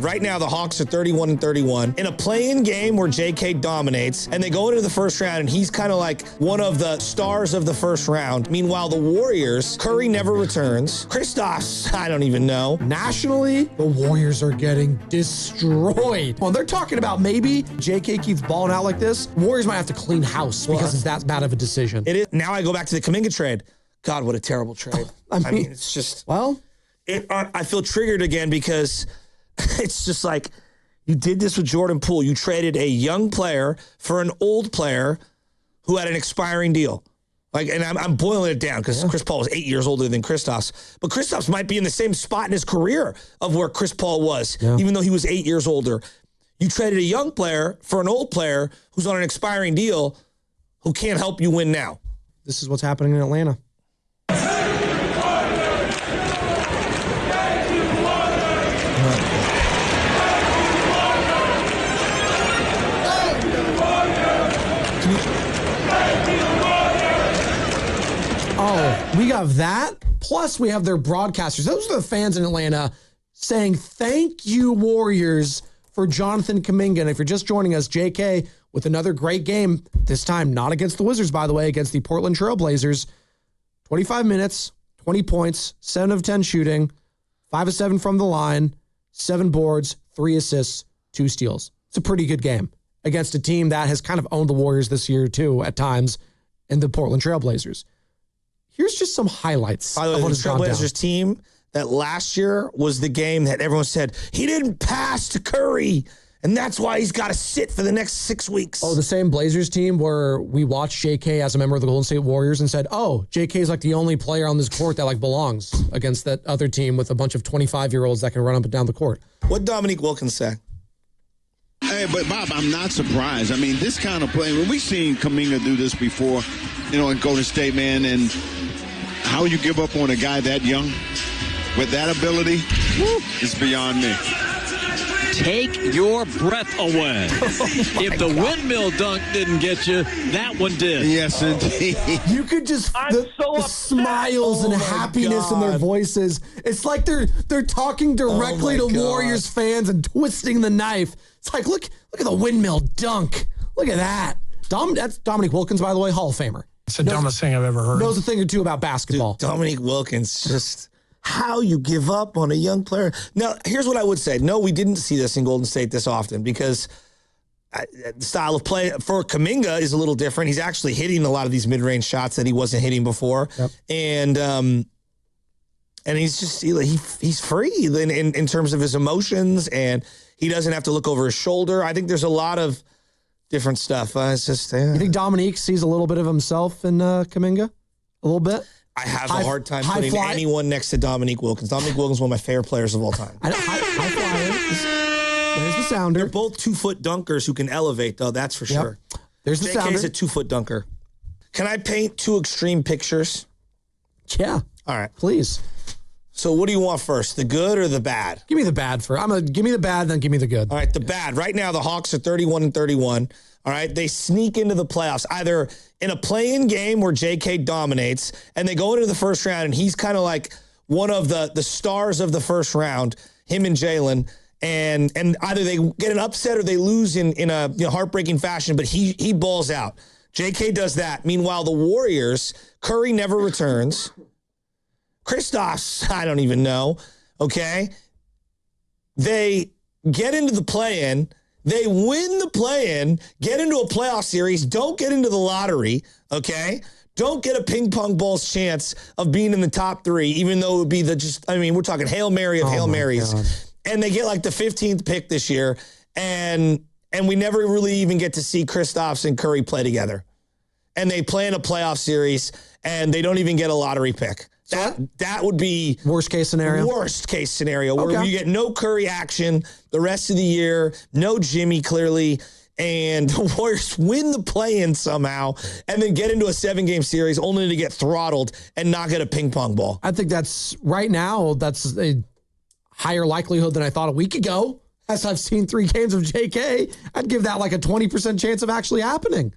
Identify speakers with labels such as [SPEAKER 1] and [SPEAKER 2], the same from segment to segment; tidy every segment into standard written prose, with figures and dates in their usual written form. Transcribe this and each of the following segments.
[SPEAKER 1] Right now, the Hawks are 31-31. In a play-in game where JK dominates, and they go into the first round, and he's kind of like one of the stars of the first round. Meanwhile, the Warriors, Curry never returns. Kristaps, I don't even know.
[SPEAKER 2] Nationally, the Warriors are getting destroyed. Well, they're talking about maybe JK keeps balling out like this, Warriors might have to clean house because it's that bad of a decision.
[SPEAKER 1] It is. Now I go back to the Kuminga trade. God, what a terrible trade. I mean, it's just...
[SPEAKER 2] Well...
[SPEAKER 1] I feel triggered again because it's just like you did this with Jordan Poole. You traded a young player for an old player who had an expiring deal. Like, and I'm boiling it down because Chris Paul was 8 years older than Kristaps. But Kristaps might be in the same spot in his career of where Chris Paul was, even though he was 8 years older. You traded a young player for an old player who's on an expiring deal who can't help you win now.
[SPEAKER 2] This is what's happening in Atlanta. Oh, we got that. Plus, we have their broadcasters. Those are the fans in Atlanta saying, thank you, Warriors, for Jonathan Kuminga. And if you're just joining us, JK with another great game, this time not against the Wizards, by the way, against the Portland Trail Blazers. 25 minutes, 20 points, 7 of 10 shooting, 5 of 7 from the line, 7 boards, 3 assists, 2 steals. It's a pretty good game against a team that has kind of owned the Warriors this year, too, at times, in the Portland Trail Blazers. Here's just some highlights.
[SPEAKER 1] By the way, the Trailblazers team that last year was the game that everyone said, he didn't pass to Curry, and that's why he's got to sit for the next 6 weeks.
[SPEAKER 2] Oh, the same Blazers team where we watched JK as a member of the Golden State Warriors and said, oh, JK is like the only player on this court that like belongs against that other team with a bunch of 25-year-olds that can run up and down the court.
[SPEAKER 1] What did Dominique Wilkins say?
[SPEAKER 3] Hey, but Bob, I'm not surprised. I mean, this kind of play, when we've seen Kuminga do this before, you know, in Golden State, man, and how you give up on a guy that young with that ability is beyond me.
[SPEAKER 4] Take your breath away. If the windmill dunk didn't get you, that one did.
[SPEAKER 3] Yes, indeed.
[SPEAKER 2] You could just the smiles and happiness in their voices. It's like they're talking directly to Warriors fans and twisting the knife. It's like look at the windmill dunk. Look at that. That's Dominique Wilkins, by the way, Hall of Famer.
[SPEAKER 5] It's the dumbest thing I've ever heard.
[SPEAKER 2] Knows a thing or two about basketball.
[SPEAKER 1] Dude, Dominique Wilkins, just how you give up on a young player. Now, here's what I would say. No, we didn't see this in Golden State this often because the style of play for Kuminga is a little different. He's actually hitting a lot of these mid-range shots that he wasn't hitting before. Yep. And he's just, he's free in terms of his emotions, and he doesn't have to look over his shoulder. I think there's a lot of different stuff. It's just,
[SPEAKER 2] You think Dominique sees a little bit of himself in Kuminga? A little bit?
[SPEAKER 1] I have a hard time putting anyone next to Dominique Wilkins. Dominique Wilkins is one of my favorite players of all time.
[SPEAKER 2] High flyer. There's the sounder.
[SPEAKER 1] They're both 2-foot dunkers who can elevate, though, that's for sure.
[SPEAKER 2] There's the sounder.
[SPEAKER 1] JK's a 2-foot dunker. Can I paint 2 extreme pictures?
[SPEAKER 2] Yeah.
[SPEAKER 1] All right.
[SPEAKER 2] Please.
[SPEAKER 1] So what do you want first, the good or the bad?
[SPEAKER 2] Give me the bad first. Give me the bad, then give me the good.
[SPEAKER 1] All right, the bad. Right now, the Hawks are 31-31. All right, they sneak into the playoffs either in a play-in game where JK dominates, and they go into the first round, and he's kind of like one of the stars of the first round, him and Jalen, and either they get an upset or they lose in a heartbreaking fashion, but he balls out. JK does that. Meanwhile, the Warriors, Curry never returns. Kristaps, I don't even know, okay? They get into the play-in. They win the play-in, get into a playoff series, don't get into the lottery, okay? Don't get a ping pong ball's chance of being in the top 3, even though it would be we're talking Hail Mary of Hail Marys. God. And they get like the 15th pick this year, and we never really even get to see Kristaps and Curry play together. And they play in a playoff series, and they don't even get a lottery pick. That would be
[SPEAKER 2] worst case scenario.
[SPEAKER 1] Worst case scenario where you get no Curry action the rest of the year, no Jimmy clearly, and the Warriors win the play-in somehow, and then get into a 7-game series only to get throttled and not get a ping pong ball.
[SPEAKER 2] I think that's right now. That's a higher likelihood than I thought a week ago. As I've seen 3 games of JK, I'd give that like a 20% chance of actually happening.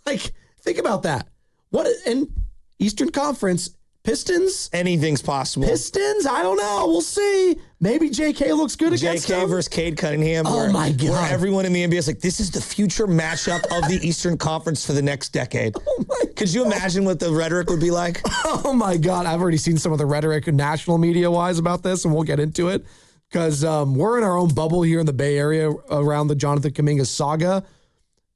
[SPEAKER 2] Like, think about that. What in Eastern Conference? Pistons?
[SPEAKER 1] Anything's possible.
[SPEAKER 2] Pistons? I don't know. We'll see. Maybe JK looks good against
[SPEAKER 1] JK
[SPEAKER 2] them.
[SPEAKER 1] versus Cade Cunningham.
[SPEAKER 2] Oh, my God.
[SPEAKER 1] Where everyone in the NBA is like, this is the future matchup of the Eastern Conference for the next decade.
[SPEAKER 2] Oh my
[SPEAKER 1] Could you imagine what the rhetoric would be like?
[SPEAKER 2] Oh, my God. I've already seen some of the rhetoric national media-wise about this, and we'll get into it. Because we're in our own bubble here in the Bay Area around the Jonathan Kuminga saga.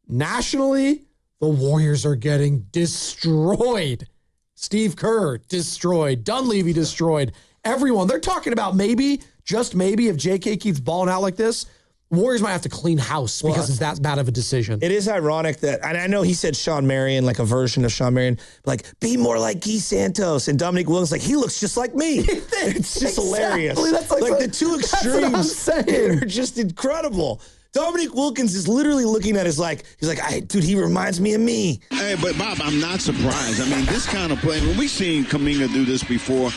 [SPEAKER 2] Nationally, the Warriors are getting destroyed. Steve Kerr destroyed. Dunleavy destroyed. Everyone. They're talking about maybe, just maybe, if JK keeps balling out like this, Warriors might have to clean house because it's that bad of a decision.
[SPEAKER 1] It is ironic that, and I know he said Sean Marion, like a version of Sean Marion, like, be more like Geese Santos. And Dominique Wilkins, like, he looks just like me. It's just hilarious.
[SPEAKER 2] That's
[SPEAKER 1] like the two extremes are just incredible. Dominique Wilkins is literally looking at his he's like, dude, he reminds me of me.
[SPEAKER 3] Hey, but Bob, I'm not surprised. I mean, this kind of play, we've seen Kuminga do this before,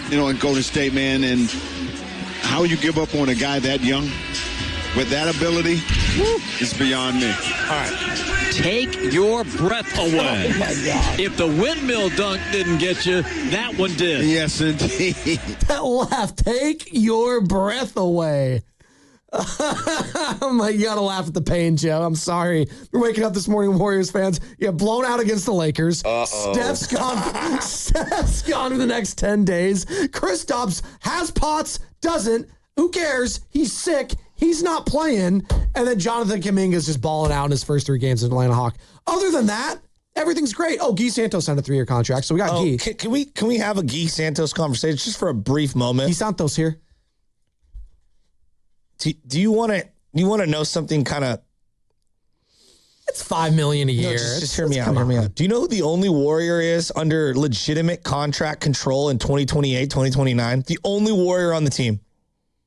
[SPEAKER 3] in Golden State, man, and how you give up on a guy that young with that ability is beyond me.
[SPEAKER 1] All right.
[SPEAKER 4] Take your breath away.
[SPEAKER 1] Oh, my God.
[SPEAKER 4] If the windmill dunk didn't get you, that one did.
[SPEAKER 3] Yes, indeed.
[SPEAKER 2] That laugh. Take your breath away. Oh my, you gotta laugh at the pain, Joe. I'm sorry. We're waking up this morning, Warriors fans. Yeah, blown out against the Lakers. Steph's gone. Steph's gone for the next 10 days. Kristaps has Potts, doesn't. Who cares? He's sick. He's not playing. And then Jonathan Kuminga is just balling out in his first 3 games in Atlanta Hawk. Other than that, everything's great. Oh, Geese Santos signed a 3-year contract, so we got Geese.
[SPEAKER 1] Can we have a Geese Santos conversation just for a brief moment?
[SPEAKER 2] Geese Santos here.
[SPEAKER 1] Do you want to know something kind of?
[SPEAKER 2] It's $5 million a year.
[SPEAKER 1] No, just hear me out. Hear me out. Do you know who the only Warrior is under legitimate contract control in 2028, 2029? The only Warrior on the team.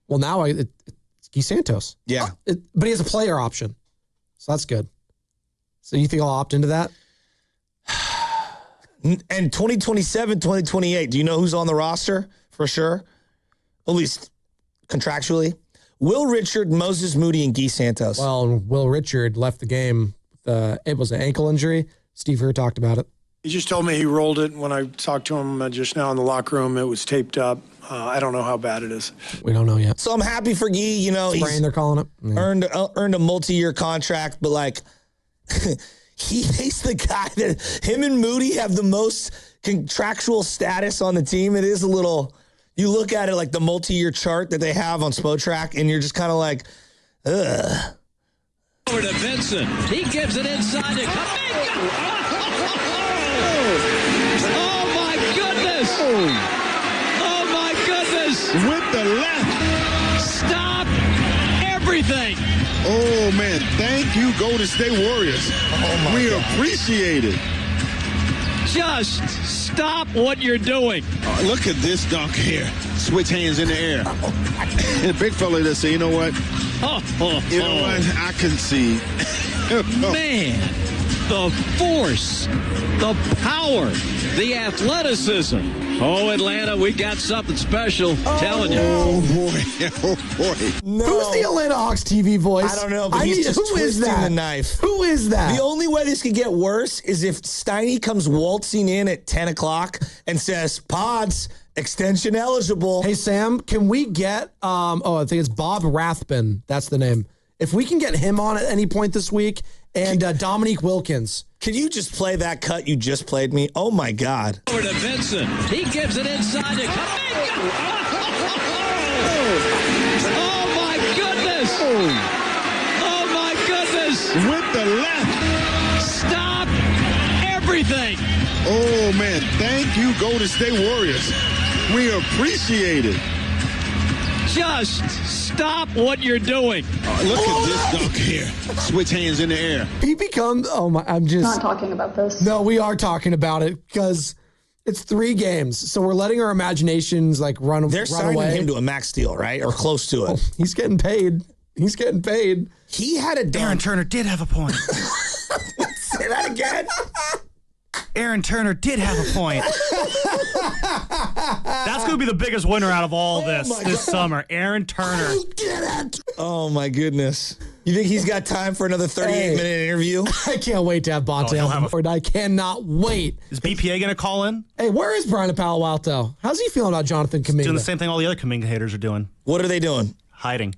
[SPEAKER 2] Well, now it's Geese Santos.
[SPEAKER 1] Yeah,
[SPEAKER 2] but he has a player option, so that's good. So you think I'll opt into that?
[SPEAKER 1] And 2027, 2028. Do you know who's on the roster for sure? At least contractually. Will Richard, Moses Moody, and Geese Santos.
[SPEAKER 2] Well, Will Richard left the game. It was an ankle injury. Steve Kerr talked about it.
[SPEAKER 5] He just told me he rolled it. When I talked to him just now in the locker room, it was taped up. I don't know how bad it is.
[SPEAKER 2] We don't know yet.
[SPEAKER 1] So I'm happy for Gee. You know,
[SPEAKER 2] Sprain, they're calling it. Yeah.
[SPEAKER 1] Earned a multi-year contract, but like he's the guy that him and Moody have the most contractual status on the team. It is a little. You look at it like the multi-year chart that they have on Spotrac, and you're just kind of like, ugh.
[SPEAKER 4] Over to Vincent. He gives it inside to Kuminga. Oh, my goodness. Oh, my goodness.
[SPEAKER 3] With the left.
[SPEAKER 4] Stop everything.
[SPEAKER 3] Oh, man. Thank you, Golden State Warriors. We appreciate it.
[SPEAKER 4] Just stop what you're doing.
[SPEAKER 3] Look at this dunk here. Switch hands in the air. And the big fella that say, you know what? You know what? I concede.
[SPEAKER 4] Man, the force, the power, the athleticism. Oh, Atlanta, we got something special. Telling you.
[SPEAKER 3] Oh, boy. Oh, boy.
[SPEAKER 1] No.
[SPEAKER 2] Who's the Atlanta Hawks TV voice?
[SPEAKER 1] I don't know, but he's just
[SPEAKER 2] who is
[SPEAKER 1] twisting
[SPEAKER 2] that?
[SPEAKER 1] the knife.
[SPEAKER 2] Who is that?
[SPEAKER 1] The only way this could get worse is if Steiny comes waltzing in at 10 o'clock and says, Pods, extension eligible.
[SPEAKER 2] Hey, Sam, can we get, I think it's Bob Rathbun. That's the name. If we can get him on at any point this week, and Dominique Wilkins.
[SPEAKER 1] Can you just play that cut you just played me? Oh, my God.
[SPEAKER 4] Over to Vincent. He gives it inside to Kuminga. Oh, my goodness. Oh, my goodness.
[SPEAKER 3] With the left.
[SPEAKER 4] Stop everything.
[SPEAKER 3] Oh, man. Thank you, Golden State Warriors. We appreciate it.
[SPEAKER 4] Just stop what you're doing.
[SPEAKER 3] Look at this dunk here. Switch hands in the air.
[SPEAKER 2] He becomes, I'm just.
[SPEAKER 6] Not talking about this.
[SPEAKER 2] No, we are talking about it because it's 3 games. So we're letting our imaginations run
[SPEAKER 1] They're signing
[SPEAKER 2] away.
[SPEAKER 1] him to a max deal, right? Or close to it.
[SPEAKER 2] He's getting paid.
[SPEAKER 1] He had a dunk.
[SPEAKER 7] Aaron Turner did have a point.
[SPEAKER 1] Say that again.
[SPEAKER 7] Aaron Turner did have a point. That's going to be the biggest winner out of all this summer. Aaron Turner.
[SPEAKER 1] Oh, my goodness. You think he's got time for another 38-minute interview?
[SPEAKER 2] I can't wait to have Bonte
[SPEAKER 7] he'll
[SPEAKER 2] on
[SPEAKER 7] have
[SPEAKER 2] the board. I cannot wait.
[SPEAKER 7] Is BPA going to call in?
[SPEAKER 2] Hey, where is Brian at Palo Alto? How's he feeling about Jonathan Kuminga?
[SPEAKER 7] Doing the same thing all the other Kuminga haters are doing.
[SPEAKER 1] What are they doing?
[SPEAKER 7] Hiding.